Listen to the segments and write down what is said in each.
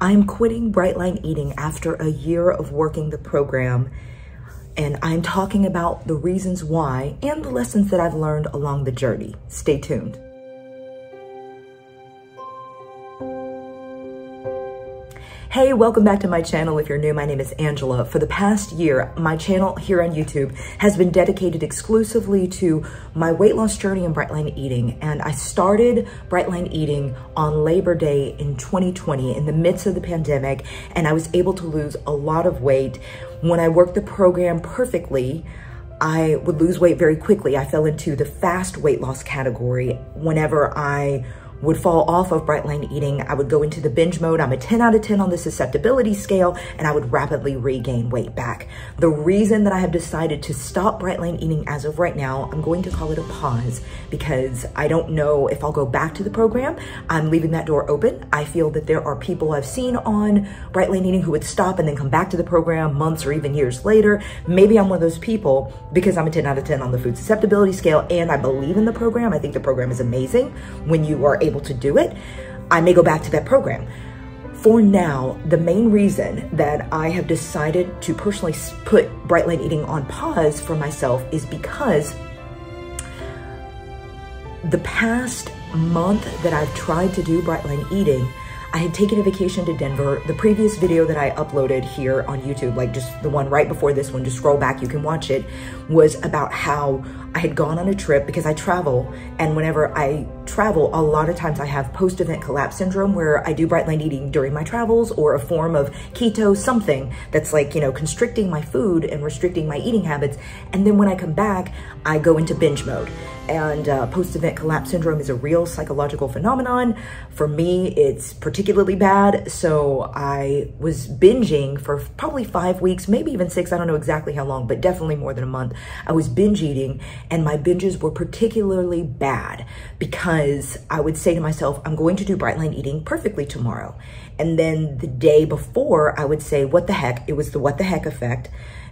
I'm quitting Bright Line Eating after a year of working the program, and I'm talking about the reasons why and the lessons that I've learned along the journey. Stay tuned. Hey, welcome back to my channel. If you're new, my name is Angela. For the past year, my channel here on YouTube has been dedicated exclusively to my weight loss journey and Bright Line Eating. And I started Bright Line Eating on Labor Day in 2020 in the midst of the pandemic, and I was able to lose a lot of weight. When I worked the program perfectly, I would lose weight very quickly. I fell into the fast weight loss category. Whenever I would fall off of Bright Line Eating, I would go into the binge mode. I'm a 10 out of 10 on the susceptibility scale, and I would rapidly regain weight back. The reason that I have decided to stop Bright Line Eating as of right now, I'm going to call it a pause, because I don't know if I'll go back to the program. I'm leaving that door open. I feel that there are people I've seen on Bright Line Eating who would stop and then come back to the program months or even years later. Maybe I'm one of those people because I'm a 10 out of 10 on the food susceptibility scale, and I believe in the program. I think the program is amazing when you are able to do it. I may go back to that program. For now, the main reason that I have decided to personally put Bright Line Eating on pause for myself is because the past month that I've tried to do Bright Line Eating, I had taken a vacation to Denver. The previous video that I uploaded here on YouTube, like just the one right before this one, just scroll back, you can watch it, was about how I had gone on a trip because I travel. And whenever I travel, a lot of times I have post-event collapse syndrome where I do Bright Line Eating during my travels, or a form of keto, something that's like, you know, constricting my food and restricting my eating habits. And then when I come back, I go into binge mode. And post-event collapse syndrome is a real psychological phenomenon. For me, it's particularly bad. So I was binging for probably 5 weeks, maybe even 6. I don't know exactly how long, but definitely more than a month. I was binge eating, and my binges were particularly bad because I would say to myself, I'm going to do Bright Line Eating perfectly tomorrow. And then the day before, I would say, what the heck? It was the what the heck effect,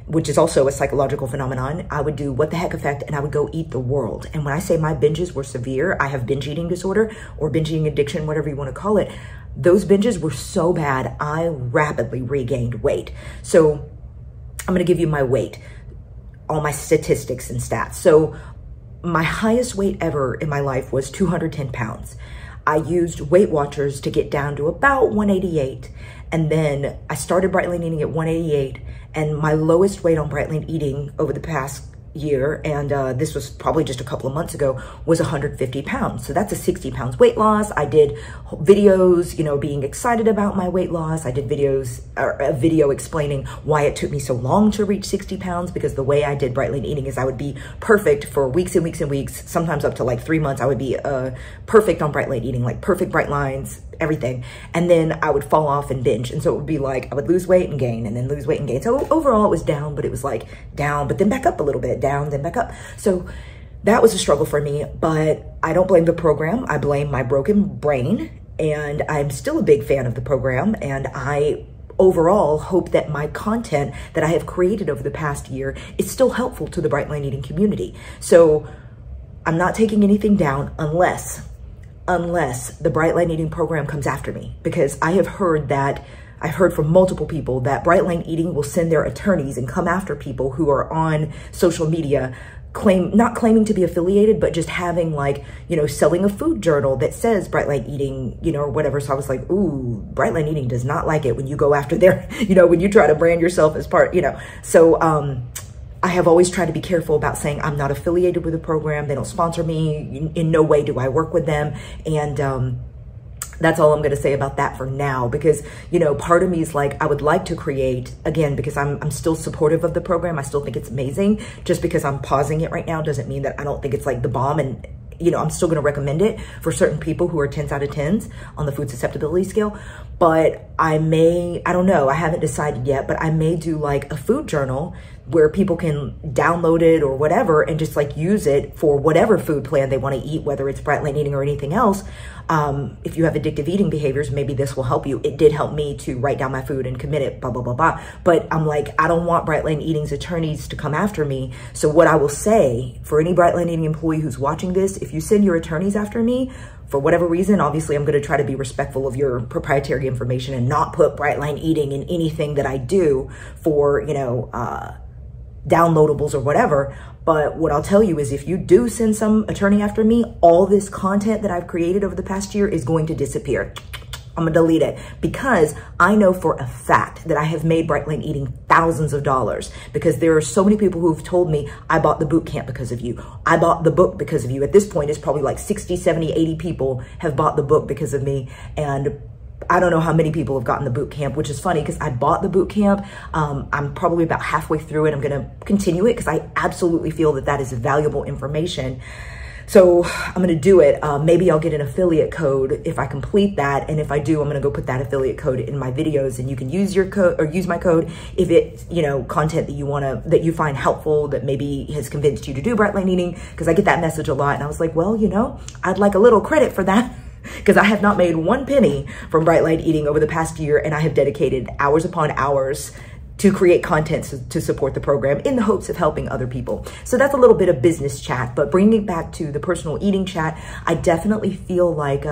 which is also a psychological phenomenon. I would do what the heck effect, and I would go eat the world. And when I say my binges were severe, I have binge eating disorder or binge eating addiction, whatever you want to call it. Those binges were so bad, I rapidly regained weight. So I'm going to give you my weight, all my statistics and stats. So my highest weight ever in my life was 210 pounds. I used Weight Watchers to get down to about 188. And then I started Bright Line Eating at 188. And my lowest weight on Bright Line Eating over the past year, and this was probably just a couple of months ago, was 150 pounds. So that's a 60 pounds weight loss. I did videos, you know, being excited about my weight loss. I did videos, or a video explaining why it took me so long to reach 60 pounds, because the way I did Bright Line Eating is I would be perfect for weeks and weeks and weeks, sometimes up to like 3 months. I would be perfect on Bright Line Eating, like perfect bright lines, everything. And then I would fall off and binge. And so it would be like, I would lose weight and gain, and then lose weight and gain. So overall it was down, but it was like down, but then back up a little bit, down, then back up. So that was a struggle for me, but I don't blame the program. I blame my broken brain, and I'm still a big fan of the program. And I overall hope that my content that I have created over the past year is still helpful to the Bright Line Eating community. So I'm not taking anything down unless the Bright Line Eating program comes after me, because I have heard that, I've heard from multiple people that Bright Line Eating will send their attorneys and come after people who are on social media, not claiming to be affiliated, but just having, like, you know, selling a food journal that says Bright Line Eating, you know, or whatever. So I was like, ooh, Bright Line Eating does not like it when you go after their, you know, when you try to brand yourself as part, you know. So I have always tried to be careful about saying I'm not affiliated with the program. They don't sponsor me. In no way do I work with them. And that's all I'm going to say about that for now, because, you know, part of me is like, I would like to create, again, because I'm still supportive of the program. I still think it's amazing. Just because I'm pausing it right now doesn't mean that I don't think it's like the bomb. And, you know, I'm still going to recommend it for certain people who are 10s out of 10s on the food susceptibility scale. But I don't know, I haven't decided yet, but I may do like a food journal where people can download it or whatever and just like use it for whatever food plan they want to eat, whether it's Bright Line Eating or anything else. If you have addictive eating behaviors, maybe this will help you. It did help me to write down my food and commit it, blah, blah, blah, blah. But I'm like, I don't want Bright Line Eating's attorneys to come after me. So what I will say for any Bright Line Eating employee who's watching this, if you send your attorneys after me for whatever reason, obviously I'm going to try to be respectful of your proprietary information and not put Bright Line Eating in anything that I do for, you know, downloadables or whatever. But what I'll tell you is if you do send some attorney after me, all this content that I've created over the past year is going to disappear. I'm gonna delete it, because I know for a fact that I have made Bright Line Eating thousands of dollars, because there are so many people who've told me, I bought the boot camp because of you. I bought the book because of you. At this point, it's probably like 60, 70, 80 people have bought the book because of me. And I don't know how many people have gotten the boot camp, which is funny because I bought the boot camp. I'm probably about halfway through it. I'm going to continue it because I absolutely feel that that is valuable information. So I'm going to do it. Maybe I'll get an affiliate code if I complete that. And if I do, I'm going to go put that affiliate code in my videos, and you can use your code or use my code if it's, you know, content that you want to, that you find helpful, that maybe has convinced you to do Bright Line Eating, because I get that message a lot. And I was like, well, you know, I'd like a little credit for that, because I have not made one penny from Bright Line Eating over the past year, and I have dedicated hours upon hours to create content to support the program in the hopes of helping other people. So that's a little bit of business chat, but bringing it back to the personal eating chat, I definitely feel like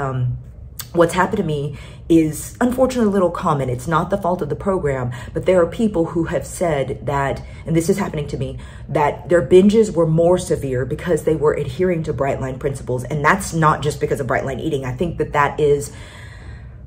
what's happened to me is unfortunately a little common. It's not the fault of the program, but there are people who have said that, and this is happening to me, that their binges were more severe because they were adhering to Bright Line principles. And that's not just because of Bright Line Eating. I think that that is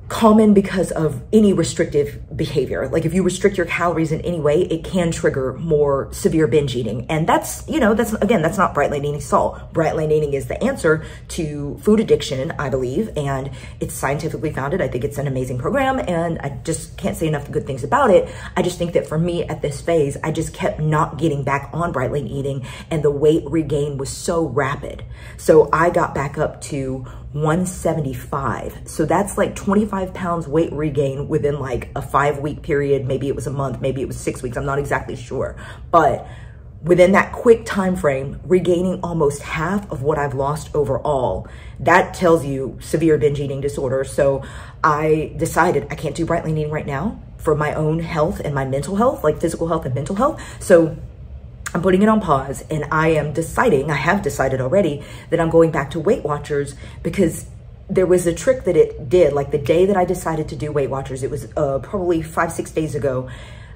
common because of any restrictive behavior. Like if you restrict your calories in any way, it can trigger more severe binge eating. And that's, you know, that's, again, that's not Bright Line Eating's fault. Bright Line Eating is the answer to food addiction, I believe, and it's scientifically founded. I think it's an amazing program, and I just can't say enough good things about it. I just think that for me at this phase, I just kept not getting back on Bright Line Eating, and the weight regain was so rapid. So I got back up to 175. So that's like 25 pounds weight regain within like a 5-week period. Maybe it was a month, maybe it was 6 weeks. I'm not exactly sure. But within that quick time frame, regaining almost half of what I've lost overall, that tells you severe binge eating disorder. So I decided I can't do Bright Line Eating right now for my own health and my mental health, like physical health and mental health. So I'm putting it on pause, and I have decided already that I'm going back to Weight Watchers, because there was a trick that it did. Like the day that I decided to do Weight Watchers, it was probably 5-6 days ago.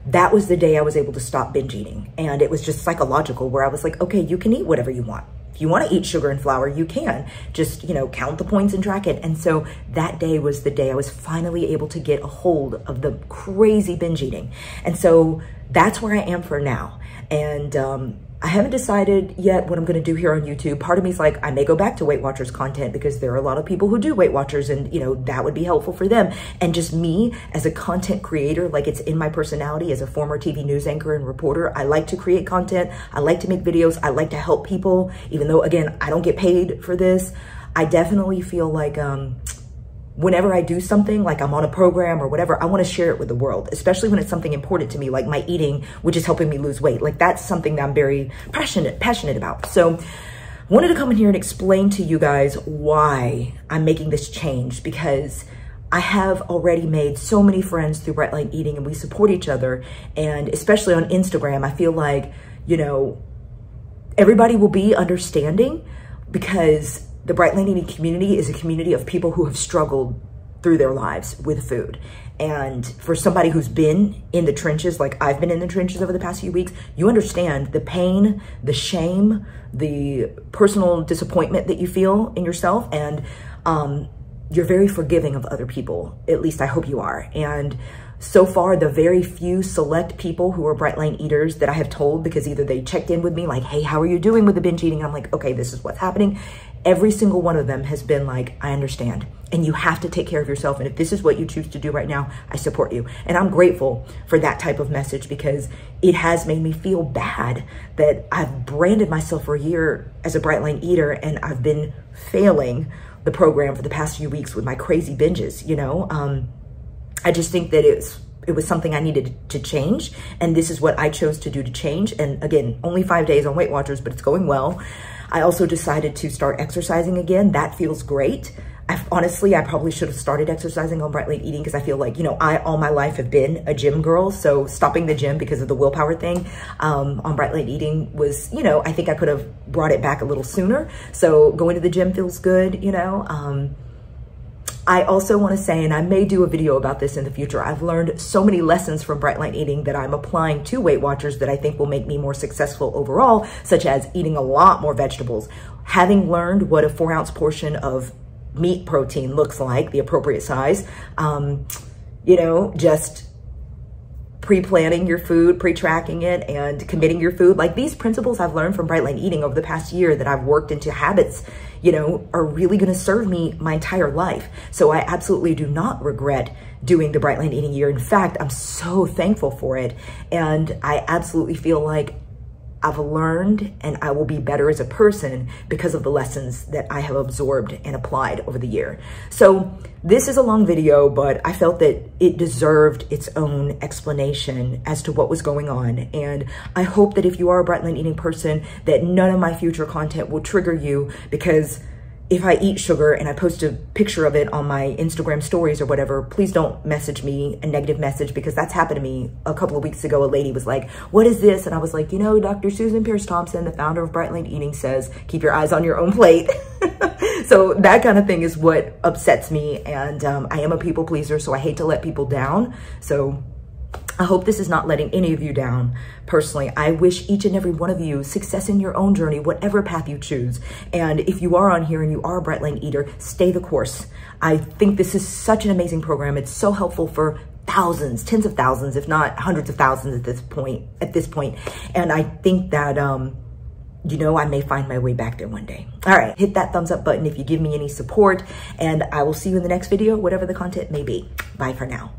That was the day I was able to stop binge eating. And it was just psychological, where I was like, okay, you can eat whatever you want. If you want to eat sugar and flour, you can. Just, you know, count the points and track it. And so that day was the day I was finally able to get a hold of the crazy binge eating. And so that's where I am for now. And I haven't decided yet what I'm going to do here on YouTube. Part of me is like, I may go back to Weight Watchers content, because there are a lot of people who do Weight Watchers, and, you know, that would be helpful for them. And just me as a content creator, like it's in my personality as a former TV news anchor and reporter. I like to create content. I like to make videos. I like to help people, even though, again, I don't get paid for this. I definitely feel like, whenever I do something, like I'm on a program or whatever, I want to share it with the world, especially when it's something important to me, like my eating, which is helping me lose weight. Like that's something that I'm very passionate about. So I wanted to come in here and explain to you guys why I'm making this change, because I have already made so many friends through Bright Line Eating, and we support each other. And especially on Instagram, I feel like, you know, everybody will be understanding, because the Bright Line Eating community is a community of people who have struggled through their lives with food. And for somebody who's been in the trenches, like I've been in the trenches over the past few weeks, you understand the pain, the shame, the personal disappointment that you feel in yourself. And you're very forgiving of other people. At least I hope you are. And so far, the very few select people who are Bright Line Eaters that I have told, because either they checked in with me like, hey, how are you doing with the binge eating? And I'm like, okay, this is what's happening. Every single one of them has been like, I understand. And you have to take care of yourself. And if this is what you choose to do right now, I support you. And I'm grateful for that type of message, because it has made me feel bad that I've branded myself for a year as a Bright Line Eater, and I've been failing the program for the past few weeks with my crazy binges, you know? I just think that it was something I needed to change. And this is what I chose to do to change. And again, only 5 days on Weight Watchers, but it's going well. I also decided to start exercising again. That feels great. Honestly, I probably should have started exercising on Bright Line Eating, because I feel like, you know, I all my life have been a gym girl. So stopping the gym because of the willpower thing on Bright Line Eating was, you know, I think I could have brought it back a little sooner. So going to the gym feels good, you know. I also want to say, and I may do a video about this in the future, I've learned so many lessons from Bright Line Eating that I'm applying to Weight Watchers that I think will make me more successful overall, such as eating a lot more vegetables, having learned what a 4-ounce portion of meat protein looks like, the appropriate size, you know, just pre-planning your food, pre-tracking it, and committing your food. Like, these principles I've learned from Bright Line Eating over the past year that I've worked into habits, you know, are really going to serve me my entire life. So I absolutely do not regret doing the Bright Line Eating year. In fact, I'm so thankful for it. And I absolutely feel like I've learned and I will be better as a person because of the lessons that I have absorbed and applied over the year. So this is a long video, but I felt that it deserved its own explanation as to what was going on. And I hope that if you are a Bright Line Eating person, that none of my future content will trigger you, because if I eat sugar and I post a picture of it on my Instagram stories or whatever, please don't message me a negative message, because that's happened to me a couple of weeks ago. A lady was like, what is this? And I was like, you know, Dr. Susan Pierce Thompson, the founder of Bright Line Eating, says, keep your eyes on your own plate. So that kind of thing is what upsets me. And I am a people pleaser, so I hate to let people down. So I hope this is not letting any of you down. Personally, I wish each and every one of you success in your own journey, whatever path you choose. And if you are on here and you are a Bright Line Eater, stay the course. I think this is such an amazing program. It's so helpful for thousands, tens of thousands, if not hundreds of thousands at this point. And I think that, you know, I may find my way back there one day. All right, hit that thumbs up button if you give me any support, and I will see you in the next video, whatever the content may be. Bye for now.